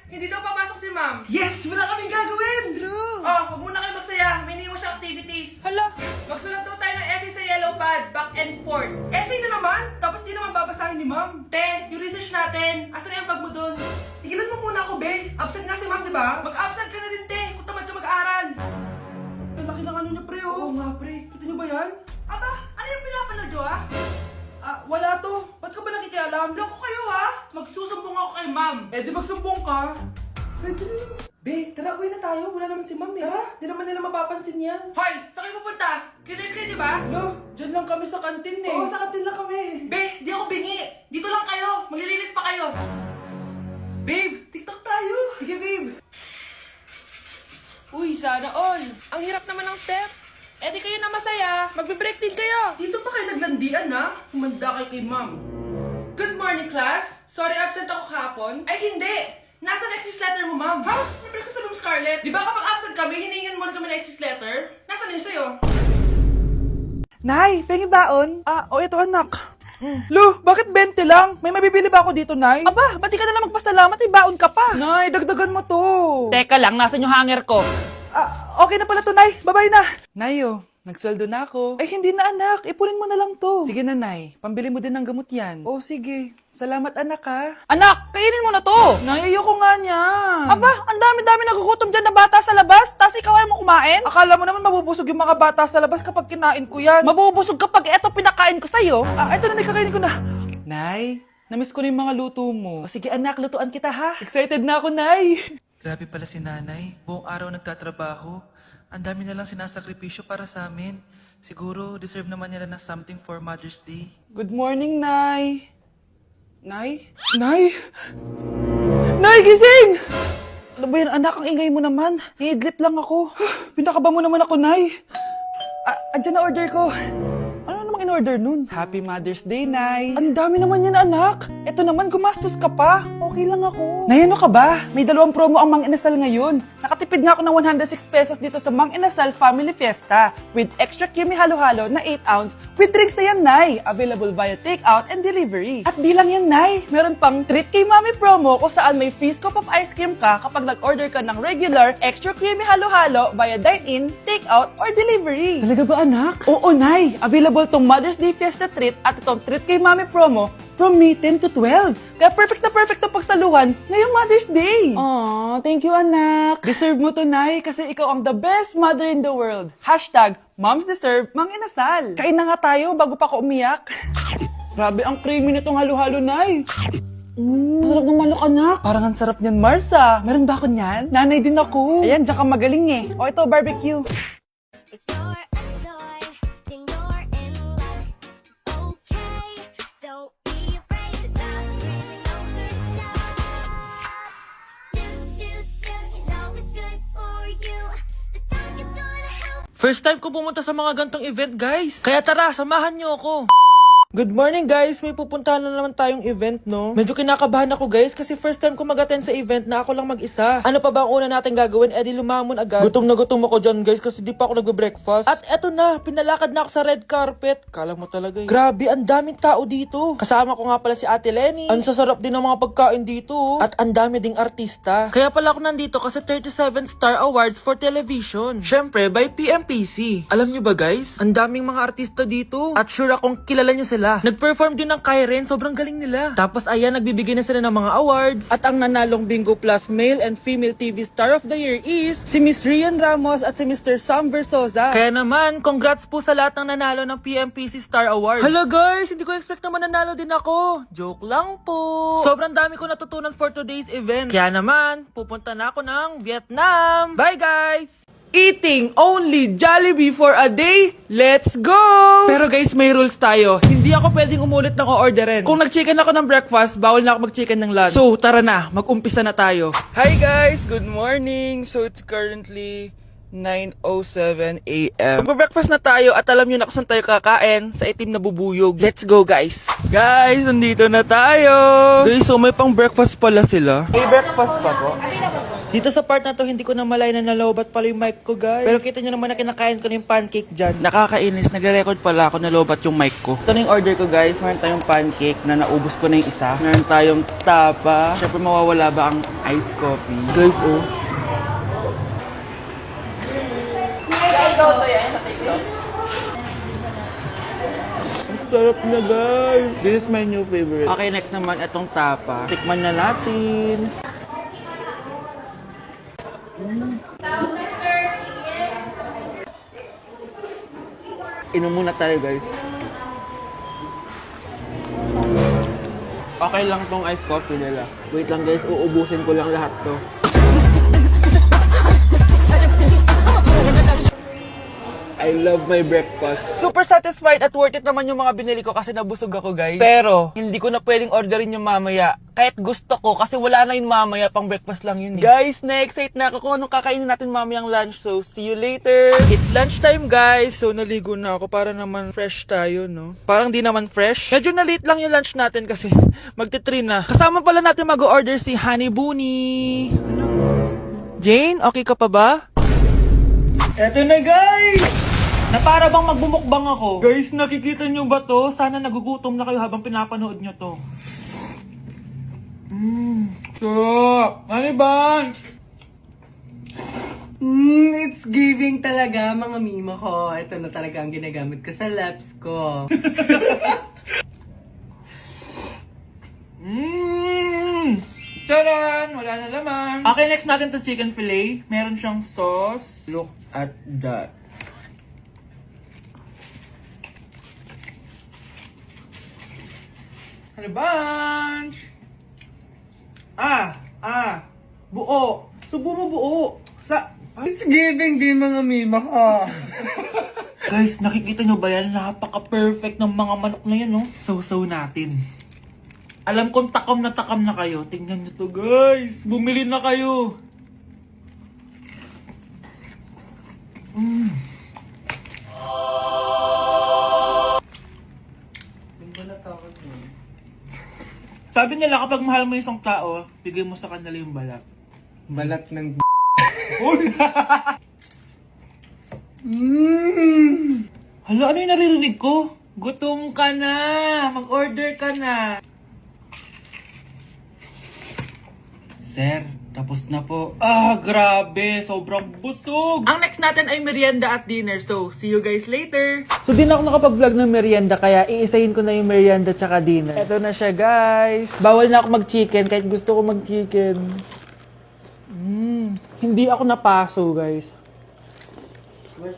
Hindi daw papasok si ma'am. Yes! Wala kaming gagawin! Oh, huwag muna kayo magsaya. May iniwan siya activities. Hala! Magsulat daw tayo ng essay sa yellow pad, back and forth. Essay na naman? Tapos di naman babasahin ni ma'am. Te, yung research natin, asan na yung bag mo dun? Tigilan mo muna ako, be. Absent nga si ma'am, di ba? Mag-absent ka na din, te, kung tamad ka mag-aaral. Ang laki ng ano niya, pre, oh. Oo nga, pre. Kita niyo ba yan? Aba, ano yung pinapanood nyo, ha? Wala to. Ba't ka ba nakikialam? Loko kayo, ha? Magsusumbong ako kay ma'am. Eh, di magsumbong ka. Pwede na. Be, tara, uwi na tayo. Wala naman si ma'am, eh. Tara, di naman nila mapapansin yan. Hoy, saan kayo pupunta? Kinis kayo, di ba? Lo, dyan lang kami sa kantin, eh. Oo, sa kantin lang kami. Be, di ako bingi. Dito lang kayo. Maglilinis pa kayo. Babe, TikTok tayo. Sige, babe. Uy, sana all. Ang hirap naman ng step. Eh di kayo na masaya. Magbe-break din kayo. Dito pa kayo naglandian, ha? Humanda kayo kay ma'am. Good morning, class. Sorry, absent ako kahapon. Ay, hindi. Nasa excuse letter mo, ma'am. Ha? May breakfast sa room, Scarlett. Di ba kapag absent kami, hiningan mo na kami ng excuse letter? Nasaan yun sa'yo? Nay, pengi baon? Ito anak. Lo, bakit 20 lang? May mabibili ba ako dito, Nay? Aba, ba't di ka na lang magpasalamat? May baon ka pa. Nay, dagdagan mo to. Teka lang, nasan yung hanger ko? Okay na pala to, Nay. Bye-bye na. Nay, nagsweldo na ako. Ay, hindi na, anak. Ipunin mo na lang to. Sige na, Nay. Pambili mo din ng gamot yan. Oh, sige. Salamat, anak, ha. Anak, kainin mo na to. Nay, ayoko nga niya. Aba, ang dami-dami nagugutom dyan na bata sa labas, tas ikaw ay mo kumain? Akala mo naman mabubusog yung mga bata sa labas kapag kinain ko yan. Mabubusog kapag eto pinakain ko sa'yo. Eto na, kakainin ko na. Nay, namiss ko na yung mga luto mo. Sige, anak, lutuan kita, ha. Excited na ako, Nay. Grabe pala si nanay. Buong araw nagtatrabaho. Ang dami na lang sinasakripisyo para sa amin. Siguro, deserve naman nila ng something for Mother's Day. Good morning, Nay. Nay? Nay? Nay, gising! Ano ba yan, anak? Ang ingay mo naman. Iidlip lang ako. Pinakaba mo naman ako, Nay. Andyan na order ko. Ano namang in-order nun? Happy Mother's Day, Nay. Ang dami naman yan, anak. Eto naman, gumastos ka pa. Okay lang ako. Nay, ano ka ba? May 2 promo ang Mang Inasal ngayon. Nakatipid nga ako ng 106 pesos dito sa Mang Inasal Family Fiesta with extra creamy halo-halo na 8 ounce with drinks na yan, Nay. Available via takeout and delivery. At di lang yan, Nay. Meron pang Treat Kay Mami promo kung saan may free scoop of ice cream ka kapag nag-order ka ng regular extra creamy halo-halo via dine-in, takeout, or delivery. Talaga ba, anak? Oo, Nay. Available tong Mother's Day Fiesta Treat at itong Treat Kay Mami promo from May 10 to 12. Kaya perfect na pagsaluhan ngayong Mother's Day. Aww, thank you, anak. Deserve mo to, Nay, kasi ikaw ang the best mother in the world. Hashtag, Moms Deserve Mang Inasal. Kain na nga tayo bago pa ako umiyak. Grabe, ang creamy nitong halo-halo, Nay. Sarap ng manok, anak. Parang ang sarap niyan, Marsa. Meron ba ako niyan? Nanay din ako. Ayan, diyan ka magaling eh. O ito, barbecue. If you're a toy, then you're in luck. It's okay, don't be afraid to love really knows her stuff. Do, you know it's good for you. The dog is gonna help. First time ko pumunta sa mga gantong event, guys. Kaya tara, samahan niyo ako. Good morning, guys! May pupuntahan na naman tayong event, no? Medyo kinakabahan ako, guys, kasi first time ko mag-attend sa event na ako lang mag-isa. Ano pa ba ang una natin gagawin? Eh di lumamon agad. Gutom na gutom ako dyan, guys, kasi di pa ako nagbe-breakfast. At eto na, pinalakad na ako sa red carpet. Kala mo talaga eh. Grabe, ang daming tao dito. Kasama ko nga pala si Ate Lenny. Ang sasarap din ng mga pagkain dito. At ang dami ding artista. Kaya pala ako nandito kasi 37 Star Awards for Television. Syempre, by PMPC. Alam nyo ba, guys? Ang daming mga artista dito. At sure akong kilala nyo sila. Nag-perform din ng Kairen, sobrang galing nila. Tapos ayan, nagbibigay na sila ng mga awards. At ang nanalong Bingo Plus Male and Female TV Star of the Year is si Miss Rian Ramos at si Mr. Sam Versosa. Kaya naman, congrats po sa lahat ng nanalo ng PMPC Star Awards. Hello guys, hindi ko expect na mananalo din ako. Joke lang po. Sobrang dami ko natutunan for today's event. Kaya naman, pupunta na ako ng Vietnam. Bye guys! Eating only Jollibee for a day? Let's go! Pero guys, may rules tayo. Hindi ako pwedeng umulit ng o-orderin. Kung nag-chicken ako ng breakfast, bawal na ako mag-chicken ng lunch. So, tara na, mag-umpisa na tayo. Hi guys! Good morning! So, it's currently 9:07 a.m. Magbe-breakfast na tayo at alam nyo na kung saan tayo kakain, sa itim na bubuyog. Let's go, guys! Guys, nandito na tayo! Guys, so may pang breakfast pala sila. May breakfast pa po? Dito sa part na to, hindi ko na malay na nalobat pala yung mic ko, guys. Pero kita nyo naman na kinakain ko na yung pancake dyan. Nakakainis, nagre-record pala ako nalobat yung mic ko. Ito na yung order ko, guys. Meron tayong pancake na naubos ko na yung isa. Meron tayong tapa. Siyempre mawawala ba ang iced coffee? Guys, oh. Sarap na, guys. This is my new favorite. Okay, next naman, itong tapa. Tikman na natin. Inom muna tayo, guys. Okay lang tong iced coffee nila. Wait lang, guys. Uubusin ko lang lahat to. I love my breakfast. Super satisfied at worth it naman yung mga binili ko kasi nabusog ako, guys. Pero, hindi ko na pwedeng orderin yung mamaya. Kahit gusto ko kasi wala na yung mamaya, pang breakfast lang yun. Guys, na-excite na ako kung anong kakainin natin mamayang lunch. So, see you later. It's lunchtime, guys. So, naligo na ako para naman fresh tayo, no? Parang di naman fresh. Medyo na-late lang yung lunch natin kasi magti-3 na. Kasama pala natin mag-order si Honey Bunny. Jane, okay ka pa ba? Eto na, guys! Na para bang magbumukbang ako. Guys, nakikita nyo ba to? Sana nagugutom na kayo habang pinapanood nyo to. Sarap! Ano ba? It's giving talaga, mga mima ko. Ito na talaga ang ginagamit ko sa laps ko. Taran! Wala na laman. Okay, next natin to chicken fillet. Meron siyang sauce. Look at that. Ano bunch? Buo. Subo mo buo. It's giving din, mga mima ko. Guys, nakikita nyo ba yan? Napaka-perfect ng mga manok na yan, no? So natin. Alam kong takam na kayo. Tingnan nyo to, guys. Bumili na kayo. Sabi nila kapag mahal mo yung isang tao, bigay mo sa kanila yung balat. Balat ng Hala, ano yung naririnig ko? Gutom ka na! Mag-order ka na! Sir, tapos na po. Grabe! Sobrang busog! Ang next natin ay merienda at dinner. So, see you guys later! So, di na ako nakapag-vlog ng merienda, kaya iisahin ko na yung merienda tsaka dinner. Eto na siya, guys! Bawal na ako mag-chicken kahit gusto ko mag-chicken. Hindi ako napaso, guys.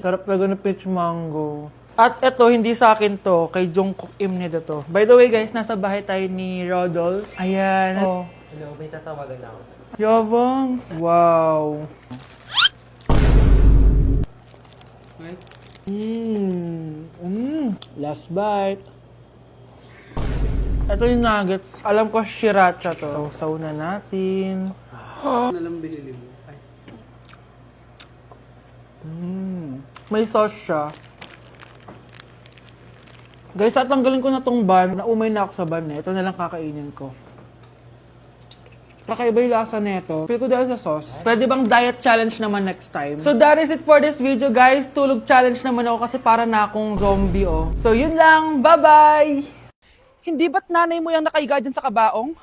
Sarap talaga ng peach mango. At eto, hindi sa akin to. Kay Jungkook Imnida to. By the way, guys, nasa bahay tayo ni Rodolph. Ayan. Oh. Hello, may tatawagan na ako. Yabang. Wow. Last bite. Ito yung nuggets. Alam ko sriracha to. Sausaw na natin. Ano lang binili mo? May sauce siya. Guys, tatanggalin ko na tong bun. Naumay na ako sa bun eh. Ito na lang kakainin ko. Kakaiba yung lasa nito. Feel ko dahil sa sauce. Pwede bang diet challenge naman next time? So that is it for this video, guys. Tulog challenge naman ako kasi para na akong zombie, oh. So yun lang. Bye-bye! Hindi ba't nanay mo yung nakaiga dyan sa kabaong?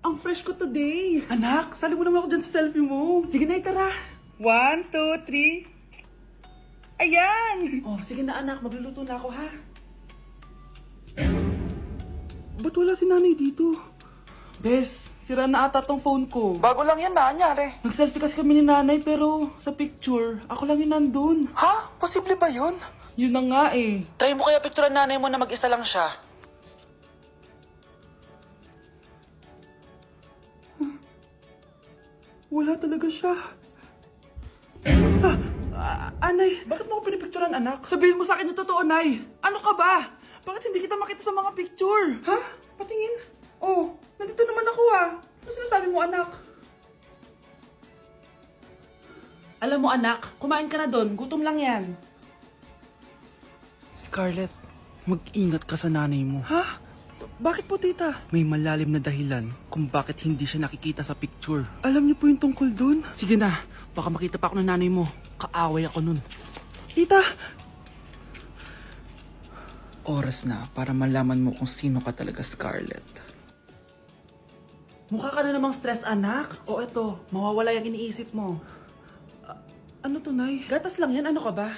Ang fresh ko today. Anak, sali mo naman ako dyan sa selfie mo. Sige na, tara. 1, 2, 3. Ayan! Oh, sige na anak, magluluto na ako ha. Ba't wala si nanay dito? Bes, sira na ata tong phone ko. Bago lang yan, nangyari. Nag-selfie kasi kami ni nanay pero sa picture, ako lang yung nandun. Ha? Posible ba yun? Yun na nga eh. Try mo kaya picturean nanay mo na mag-isa lang siya. Wala talaga siya. Anay, bakit mo ako pinipicturean, anak? Sabihin mo sa akin yung totoo, Nay. Ano ka ba? Bakit hindi kita makita sa mga picture? Ha? Patingin? Oh, nandito naman ako Ano sinasabi mo, anak? Alam mo, anak, kumain ka na doon. Gutom lang yan. Scarlett, mag-ingat ka sa nanay mo. Ha? Bakit po, tita? May malalim na dahilan kung bakit hindi siya nakikita sa picture. Alam niyo po yung tungkol dun? Sige na, baka makita pa ako ng nanay mo. Kaaway ako nun. Tita! Oras na para malaman mo kung sino ka talaga, Scarlett. Mukha ka na namang stress, anak. O eto, mawawala yung iniisip mo. Ano to, Nay? Gatas lang yan, ano ka ba?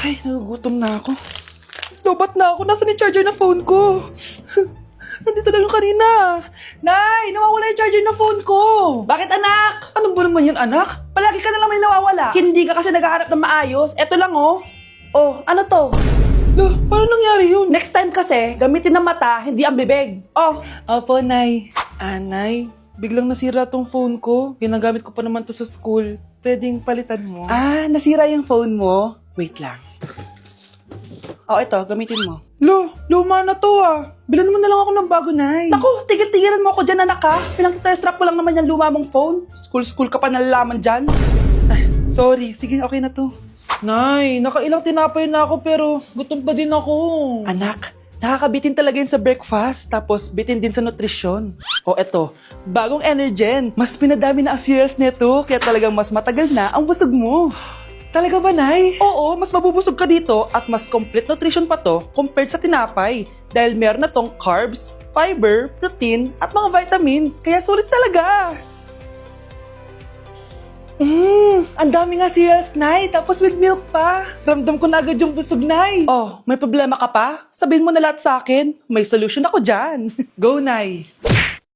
Ay, nagugutom na ako. Lobat na ako. Nasaan yung charger na phone ko? Nandito lang yung kanina. Nay, nawawala yung charger na phone ko. Bakit, anak? Ano ba naman yan, anak? Palagi ka na lang may nawawala. Hindi ka kasi naghahanap ng maayos. Eto lang, oh. Oh, ano to? Paano nangyari yun? Next time kasi, gamitin ng mata, hindi ang bibig. Oh. Opo, Nay. Nay, biglang nasira tong phone ko. Ginagamit ko pa naman to sa school. Pwedeng palitan mo. Nasira yung phone mo? Wait lang. Oh, ito, gamitin mo. Luma na to Bilan mo na lang ako ng bago, Nay. Naku, tigil-tigilan mo ako dyan, anak ha. Pinang-test-trap ko lang naman yung luma mong phone. School ka pa nalalaman dyan. Sorry, sige, okay na to. Nay, nakailang tinapay na ako pero gutom pa din ako. Anak, nakakabitin talaga yun sa breakfast, tapos bitin din sa nutrisyon. O eto, bagong Energen. Mas pinadami na ang cereals nito, kaya talagang mas matagal na ang busog mo. Talaga ba, Nay? Oo, mas mabubusog ka dito at mas complete nutrition pa to compared sa tinapay. Dahil meron na tong carbs, fiber, protein, at mga vitamins. Kaya sulit talaga. Ang dami nga cereals, Nay. Tapos with milk pa. Ramdam ko na agad yung busog, Nay. Oh, may problema ka pa? Sabihin mo na lahat sa akin. May solution ako dyan. Go, Nay.